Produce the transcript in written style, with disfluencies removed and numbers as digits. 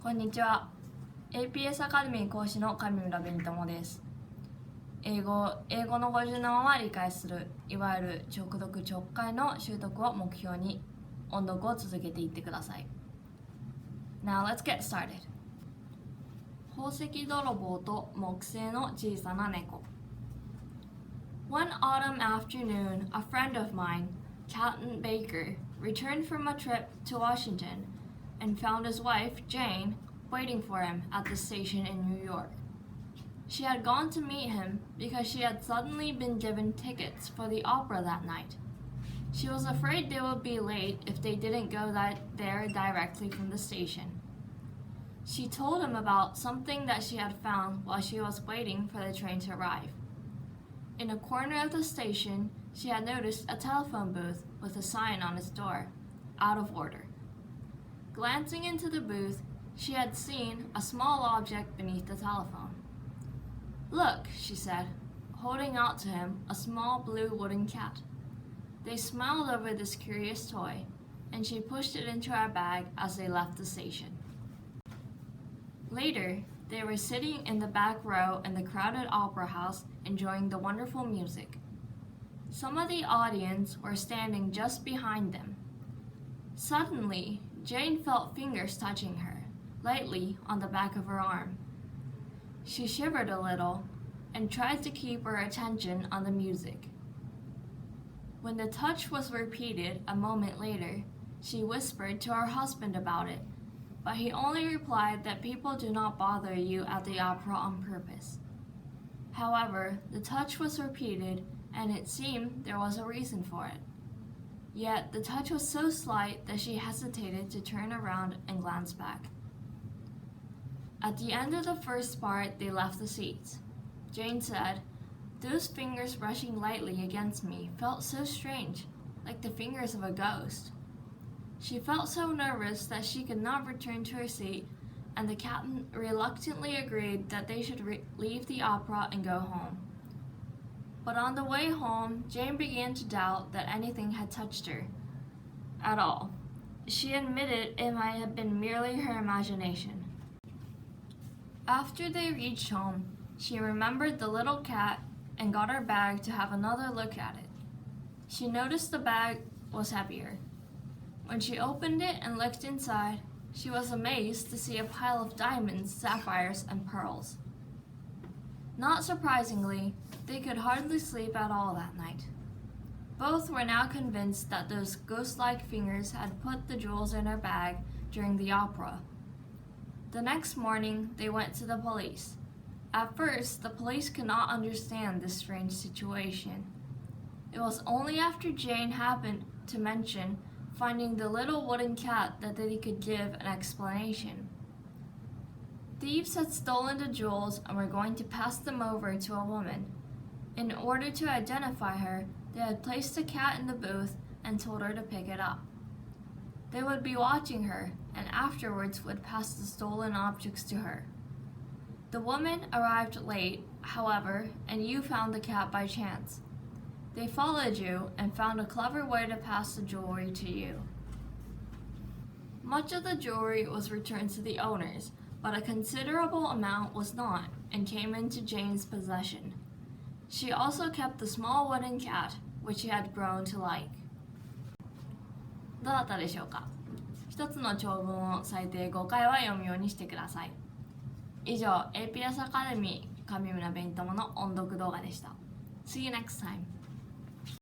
こんにちは。aps アカデミー講師の上村紅巴です。英語の語順のまま理解する、いわゆる直読直解の習得を目標に音読を続けていってください。Now let's get started. 宝石泥棒と木製の小さな猫。One autumn afternoon, a friend of mine, Captain Baker, returned from a trip to Washington and found his wife, Jane, waiting for him at the station in New York. She had gone to meet him because she had suddenly been given tickets for the opera that night. She was afraid they would be late if they didn't go there directly from the station. She told him about something that she had found while she was waiting for the train to arrive. In a corner of the station, she had noticed a telephone booth with a sign on its door, out of order. Glancing into the booth, she had seen a small object beneath the telephone. "Look," she said, holding out to him a small blue wooden cat. They smiled over this curious toy, and she pushed it into her bag as they left the station. Later, they were sitting in the back row in the crowded opera house enjoying the wonderful music. Some of the audience were standing just behind them. Suddenly, Jane felt fingers touching her, lightly on the back of her arm. She shivered a little and tried to keep her attention on the music. When the touch was repeated a moment later, she whispered to her husband about it, but he only replied that people do not bother you at the opera on purpose. However, the touch was repeated, and it seemed there was a reason for it. Yet the touch was so slight that she hesitated to turn around and glance back. At the end of the first part, they left the seats. Jane said, "Those fingers brushing lightly against me felt so strange, like the fingers of a ghost." She felt so nervous that she could not return to her seat, and the captain reluctantly agreed that they should leave the opera and go home. But on the way home, Jane began to doubt that anything had touched her at all. She admitted it might have been merely her imagination. After they reached home, she remembered the little cat and got her bag to have another look at it. She noticed the bag was heavier. When she opened it and looked inside, she was amazed to see a pile of diamonds, sapphires, and pearls. Not surprisingly, they could hardly sleep at all that night. Both were now convinced that those ghost-like fingers had put the jewels in her bag during the opera. The next morning, they went to the police. At first, the police could not understand this strange situation. It was only after Jane happened to mention finding the little wooden cat that they could give an explanation. Thieves had stolen the jewels and were going to pass them over to a woman. In order to identify her, they had placed the cat in the booth and told her to pick it up. They would be watching her and afterwards would pass the stolen objects to her. The woman arrived late, however, and you found the cat by chance. They followed you and found a clever way to pass the jewelry to you. Much of the jewelry was returned to the owners, but a considerable amount was not and came into Jane's possession. She also kept the small wooden cat, which she had grown to like. どうだったでしょうか？一つの長文を最低5回は読むようにしてください。以上、aps アカデミー上村紅友の音読動画でした。See you next time!